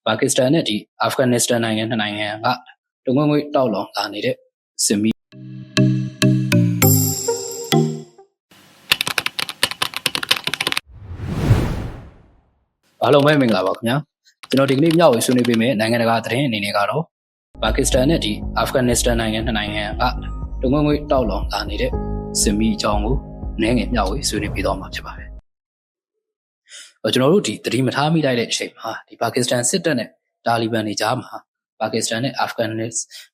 ပါကစ္စတန်နဲ့ဒီအာဖဂန်နစ္စတန်နိုင်ငံနှစ်နိုင်ငံကတငွေ့ငွေ့တောက်လောင်လာနေတဲ့စစ်မီးအားလုံးပဲမင်္ဂလာပါခင်ဗျာကျွန်တော်ဒီကနေ့မျှဝေဆွေးနွေးပေးမယ့်နိုင်ငံတကာသတင်းအနေနဲ့ကတော့ပါကစ္စတန်နဲ့ဒီအာဖဂန်နစ္စတန်နိုင်ငံနှစ်နိုင်ငံကတငွေ့ငွေ့တောက်လောင်လာနေတဲ့စစ်မီးအကြောင်းကိုနည်းငယ်မျှဝေဆွေးနွေးပေးသွားမှာဖြစ်ပါတယ်ကျွန်တော်တို့ဒီသတိမထားမိလိုက်တဲ့အချိန်မှာဒီပါကစ္စတန်စစ်တပ်နဲ့တာလီဘန်တွေကြားမှာပါကစ္စတန်နဲ့အာဖဂန်န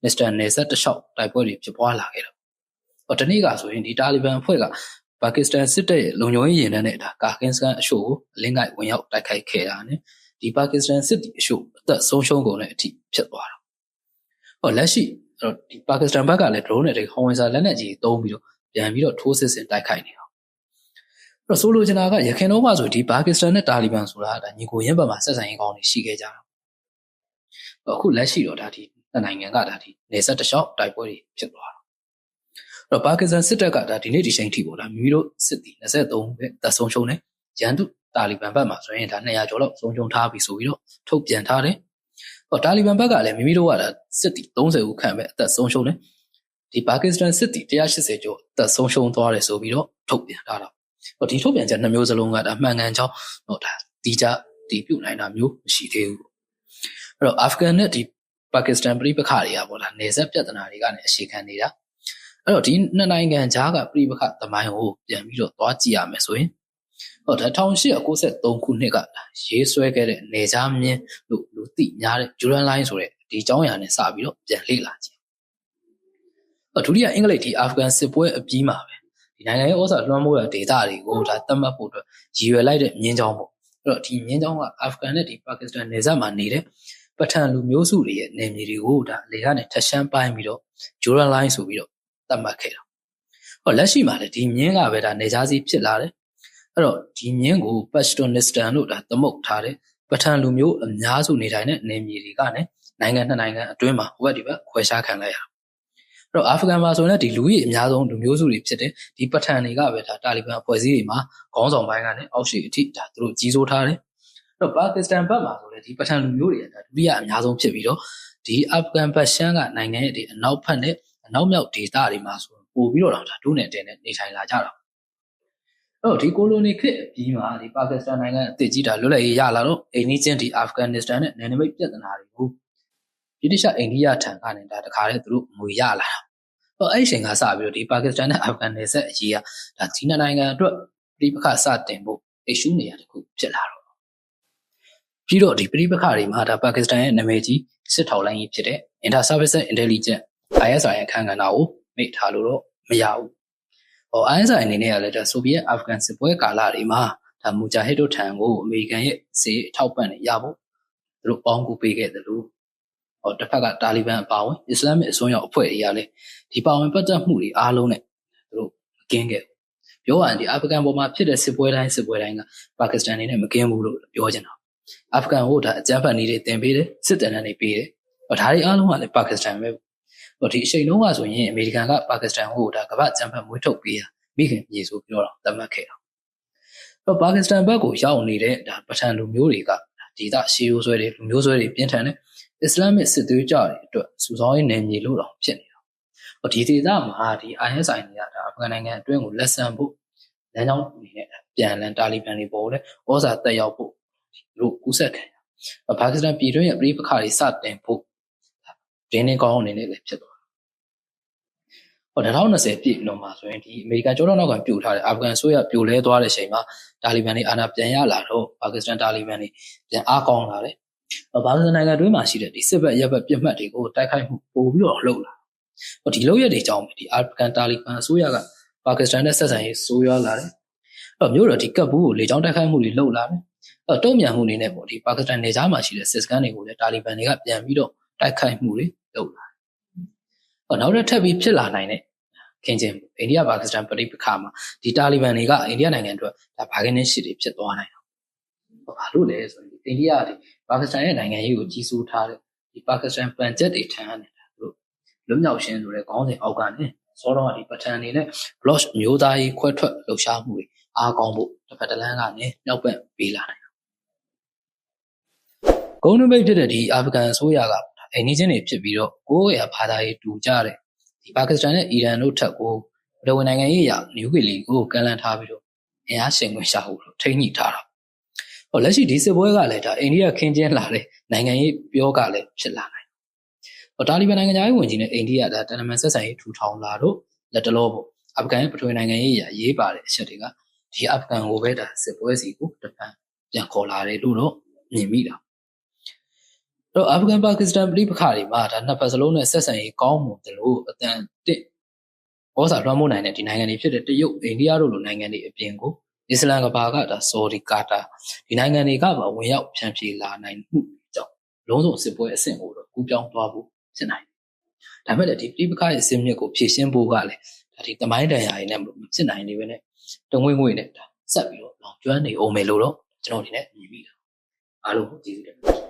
စ္စတန်နယ်စပ်တစ်လျှောက်တိုက်ပွဲတွေဖြစ်ပွားလာခဲ့တော့ဒီနေ့ကဆိုရင်ဒီတာလီဘန်အဖွဲ့ကပါကစ္စတန်စစ်တပ်ရဲ့လုံခြုံရေးရင်တန်းနဲ့ကာကင်စကန်အရှို့ကိုအလင်းကိုက်ဝင်ရောက်တိုက်ခိုက်ခဲ့တာနဲ့ဒီပါကစ္စတန်စစ်တီအရှို့အသက်ဆုံးရှုံးကုန်တဲ့အထိဖြစ်သွားတာလက်ရှိဒီပါကစ္စတန်ဘက်ကလည်း drone နဲ့ဟောင်ဝင်ဆာလက်နက်ကြီးသုံးပြီးတော့ပြန်ပြီးတော့ထိုးစစ်ဆင်တိုက်ခိုက်နေတာဆိုလိုချင်တာကရခိုင်တော့မှဆိုဒီပါကစ္စတန်နဲ့တာလီဘန်ဆိုတာဒါညီကိုရင်းဘက်မှာဆက်ဆံရေးကောင်းနေရှိခဲ့ကြတာအခုလက်ရှိတော့ဒါဒီနိုင်ငံကဒါဒီနေဆက်တလျှောက်တိုက်ပွဲတွေဖြစ်သွားတာပါကစ္စတန်စစ်တပ်ကဒါဒီနေ့ဒီချိန်ထိပေါ့လားမိမိတို့စစ်တီ23ပဲတပ်ဆုံးရှုံးတယ်ရန်သူတာလီဘန်ဘက်မှာဆိုရင်ဒါ200ကျော်လောက်ဆုံးရှုံးထားပြီဆိုပြီးတော့ထုတ်ပြန်ထားတယ်တာလီဘန်ဘက်ကလည်းမိမိတို့ကဒါစစ်တီ30ဦးခန့်ပဲအသက်ဆုံးရှုံးတယ်ဒီပါကစ္စတန်စစ်တီ180ကျော်အသက်ဆုံးရှုံးသွားတယ်ဆိုပြီးတော့ထုတ်ပြန်ထားတာဒီထုတ်ပြန်ချက်2မျိုးစလုံးကဒါမှန်ကန်ကြောင်းဒါတီးကြတီးပြုတ်နိုင်တာမျိုးမရှိသေးဘူးအဲ့တော့အာဖဂန်နဲ့ဒီပါကစ္စတန်ပြည်ပခါတွေကပေါ့လားနေဆက်ပြဿနာတွေကနေအခြေခံနေတာအဲ့တော့ဒီနှစ်နိုင်ငံကြားကပြည်ပခသမိုင်းကိုပြန်ပြီးတော့သွားကြည့်ရမယ်ဆိုရင်1893ခုနှစ်ကရေးဆွဲခဲ့တဲ့နေကြားမြင်းလို့လူသိများတဲ့ဂျူရန်လိုင်းဆိုတဲ့ဒီအကြောင်းအရာနဲ့စပြီးတော့ပြန်လေ့လာကြည့်ဒုတိယအင်္ဂလိပ်ဒီအာဖဂန်စစ်ပွဲအပြီးမှာပဲဒီနိုင်ငံရဲ့ဩဇာလွှမ်းမိုးတဲ့ဒေသတွေကိုဒါသတ်မှတ်ဖို့အတွက်ရည်ရွယ်လိုက်တဲ့မြင်းချောင်းပေါ့အဲ့တော့ဒီမြင်းချောင်းကအာဖဂန်နဲ့ဒီပါကစ္စတန်နယ်စပ်မှာနေတဲ့ပထန်လူမျိုးစုတွေရဲ့နယ်မြေတွေကိုဒါလေကနေထက်ရှမ်းပိုင်းပြီးတော့ဂျူရန်လိုင်းဆိုပြီးတော့သတ်မှတ်ခဲ့တာလက်ရှိမှာလည်းဒီမြင်းကပဲဒါနေကြားစီဖြစ်လာတယ်အဲ့တော့ဒီမြင်းကိုပတ်စတွန်နစ္စတန်လို့ဒါသမုတ်ထားတယ်ပထန်လူမျိုးအများစုနေထိုင်တဲ့နယ်မြေတွေကနေနိုင်ငံနှစ်နိုင်ငံအတွင်းမှာဟိုဘက်ဒီဘက်ခွဲခြားခံလိုက်ရအဲ့တော့အာဖဂန်မှာဆိုရင်ဒီလူကြီးအများဆုံးလူမျိုးစုတွေဖြစ်တဲ့ဒီပထန်တွေကပဲဒါတာလီဘန်အဖွဲ့အစည်းတွေမှာခေါင်းဆောင်ပိုင်းကနေအောက်ရှိအထိဒါသူတို့ကြီးစိုးထားတယ်အဲ့တော့ပါကစ္စတန်ဘက်မှာဆိုလည်းဒီပထန်လူမျိုးတွေကဒါဒုတိယအများဆုံးဖြစ်ပြီးတော့ဒီအာဖဂန်ဘက်ရှမ်းကနိုင်ငံရဲ့ဒီအနောက်ဘက်နဲ့အနောက်မြောက်ဒေသတွေမှာဆိုပို့ပြီးတော့ဒါဒုနဲ့တင်နဲ့နေထိုင်လာကြတာအဲ့တော့ဒီကိုလိုနီခေတ်အပြီးမှာဒီပါကစ္စတန်နိုင်ငံအသစ်ကြီးဒါလွတ်လပ်ရေးရလာတော့အိန္ဒိချင်းဒီအာဖဂန်နစ္စတန်နဲ့နယ်နိမိတ်ပြဿနာတွေကိုဗြိတိရှအိန္ဒိယထံကနေဒါတခါတည်းသူတို့ငွေရလာတာအဲ့ဒီအချိန်ကစပြီးတော့ဒီပါကစ္စတန်နဲ့အာဖဂန်နယ်စပ်အရေးကဒါဒီနိုင်ငံအတွက်ပြည်ပခစတင်ဖို့အရှုနေရတခုဖြစ်လာတော့ပြီးတော့ဒီပြည်ပခတွေမှာဒါပါကစ္စတန်ရဲ့နာမည်ကြီးစစ်ထောက်လိုင်းကြီးဖြစ်တဲ့ Inter Services Intelligence ISI အခမ်းကဏ္ဍကိုမိတ်ထားလို့တော့မရဘူးISI အနေနဲ့ကလည်းဒါဆိုဗီယက်အာဖဂန်စစ်ပွဲကာလတွေမှာဒါမူဂျာဟစ်တို့ထံကိုအမေရိကန်ရဲ့စစ်အထောက်ပံ့တွေရဖို့သူတို့ပေါင်းကူပေးခဲ့တယ်လို့တစ်ဖက်ကတာလီဘန်အပါအဝင်အစ္စလာမစ်အစွန်းရောက်အဖွဲ့တွေကလည်းဒီပါဝင်ပတ်သက်မှုတွေအားလုံးနဲ့သူတို့မကင်းခဲ့ဘူးပြောရရင်ဒီအာဖဂန်ပေါ်မှာဖြစ်တဲ့စစ်ပွဲတိုင်းကပါကစ္စတန်နေနဲ့မကင်းဘူးလို့ပြောချင်တာအာဖဂန်ကိုဒါအကြမ်းဖက်နည်းတွေတင်ပေးတယ်စစ်တပ်တွေပေးတယ်ဒါတွေအားလုံးကလည်းပါကစ္စတန်ပဲဒီအချိန်လုံးကဆိုရင်အမေရိကန်ကပါကစ္စတန်ကိုဒါကမ္ဘာ့အကြမ်းဖက်မွေးထုတ်ပေးတာမိခင်မြေဆိုပြီးတော့သတ်မှတ်ခဲ့တာပါကစ္စတန်ဘက်ကိုရောက်နေတဲ့ဒါပထန်လူမျိုးတွေကဒေသရှေးရိုးဆွဲတွေလူမျိုးဆွဲတွေပြင်းထန်တဲ့အစ္စလာမစ်စစ်သွေးကြတွေအတွက်စူဆောင်းရေးနယ်မြေလို့တော့ဖြစ်နေတာဒီဒေသမှာဒီ ISI တွေကဒါအာဖဂန်နိုင်ငံအတွင်းကိုလက်ဆံဖို့လမ်းကြောင်းအနေနဲ့ပြန်လည်တာလီဘန်တွေပေါ်လဲဩဇာတက်ရောက်ဖို့သူတို့ကူးစက်ခံပါကစ္စတန်ပြည်တွင်းရဲ့ပြည်ပခါတွေစတင်ဖို့ဒင်းနေကောင်းအနေနဲ့လည်းဖြစ်သွား2020ပြည့်လွန်မှာဆိုရင်ဒီအမေရိကန်ကျောထောက်နောက်ကပြိုထားတဲ့အာဖဂန်ဆိုရပြိုလဲသွားတဲ့အချိန်မှာတာလီဘန်တွေအာဏာပြန်ရလာတော့ပါကစ္စတန်တာလီဘန်တွေပြန်အားကောင်းလာတယ်ပါကစ္စတန်နိုင်ငံတွင်းမှာရှိတဲ့ဒီစစ်ဘက်ရပ်ဘက်ပြစ်မှတ်တွေကိုတိုက်ခိုက်မှုပို့ပြီးတော့လှုပ်လာဒီလုပ်ရက်တွေကြောင့်ဒီအာဖဂန်တာလီဘန်အစိုးရကပါကစ္စတန်နဲ့ဆက်ဆံရေးဆိုးရွားလာတယ်မျိုးတော့ဒီကပ်ဘူးကိုလေကြောင်းတိုက်ခိုက်မှုတွေလှုပ်လာတယ်တုံ့ပြန်မှုအနေနဲ့ပေါ့ဒီပါကစ္စတန်နယ်ခြားမှာရှိတဲ့စစ်စခန်းတွေကိုလည်းတာလီဘန်တွေကပြန်ပြီးတော့တိုက်ခိုက်မှုတွေလုပ်လာနောက်ထပ်ပြီးဖြစ်လာနိုင်တဲ့ခင်ချင်းအိန္ဒိယပါကစ္စတန်ပြည်ပခါမှာဒီတာလီဘန်တွေကအိန္ဒိယနိုင်ငံအတွက်ဒါဘာကင်းနဲ့ရှစ်တွေဖြစ်သွားနိုင်တာဘာလို့လဲဆိုရင်အိန္ဒိယဒီပါကစ္စတန်ရဲ့နိုင်ငံရေးကိုကြီးစိုးထားတဲ့ဒီပါကစ္စတန်ပန်ဂျက်တွေထမ်းနေတာတို့လွတ်မြောက်ရှင်းဆိုတဲ့ခေါင်းစဉ်အောက်ကနေစောတော့ဒီပထန်တွေနဲ့ block မျိုးသားရေးခွဲထွက်လှုပ်ရှားမှုတွေအားကောင်းဖို့တစ်ဖက်တစ်လမ်းကနေမြောက်ဘက်ပေးလာနိုင်တာ ဂုဏ်နမိတ်ဖြစ်တဲ့ဒီအာဖဂန်အစိုးရကအိန္ဒိချင်းတွေဖြစ်ပြီးတော့ကိုယ့်ရဲ့ဘာသာရေးတူကြတဲ့ဒီပါကစ္စတန်နဲ့အီရန်တို့ထက်ကိုပထဝီနိုင်ငံရေးအရနျူကလီကိုကန့်လန့်ထားပြီးတော့အင်အားရှင်ခွင့်ရှာဖို့ထိန်းညှိထားတာဟောလက်ရှိဒီစစ်ပွဲကလည်းဒါအိန္ဒိယခင်းကျင်းလာတဲ့နိုင်ငံရေးပြောကလည်းဖြစ်လာနိုင်ဟောတာလီဘန်နိုင်ငံသားဝင်ကြီးနဲ့အိန္ဒိယဒါတန်တမန်ဆက်ဆံရေးထူထောင်လာတော့လက်တလောပေါ့အာဖဂန်ရဲ့ပထဝီနိုင်ငံရေးအရရေးပါတဲ့အချက်တွေကဒီအာဖဂန်ကိုပဲဒါစစ်ပွဲစီကိုတပံပြန်ခေါ်လာတယ်လို့တော့မြင်မိတာတော့အာဖဂန်ပါကစ္စတန်ပြည်ပခါတွေမှာဒါနှစ်ဖက်စလုံးနဲ့ဆက်ဆံရေးကောင်းမှုတလို့အတန်တစ်ဩဇာလွှမ်းမိုးနိုင်တဲ့ဒီနိုင်ငံတွေဖြစ်တဲ့တရုတ်အိန္ဒိယတို့လိုနိုင်ငံတွေအပြင်ကိုအစ္စလမ်ကဘာကဒါဆော်ဒီကာတာဒီနိုင်ငံတွေကပါဝင်ရောက်ဖြန့်ဖြေလာနိုင်မှုကြောင့်လုံးစုံစစ်ပွဲအဆင့်ကိုတော့ကူးပြောင်းသွားဖို့ဖြစ်နိုင်တယ်ဒါပေမဲ့လည်းဒီပြည်ပခါရဲ့အစင်းမြစ်ကိုဖြည့်ရှင်းဖို့ကလည်းဒါဒီတမိုင်းတန်ရာတွေနဲ့မဖြစ်နိုင်နေပဲနဲ့တငွေ့ငွေ့နဲ့ဒါဆက်ပြီးတော့ကျွမ်းနေအောင်မယ်လို့တော့ကျွန်တော်ဒီနဲ့မြင်မိတာအားလုံးကျေးဇူးတင်ပါတယ်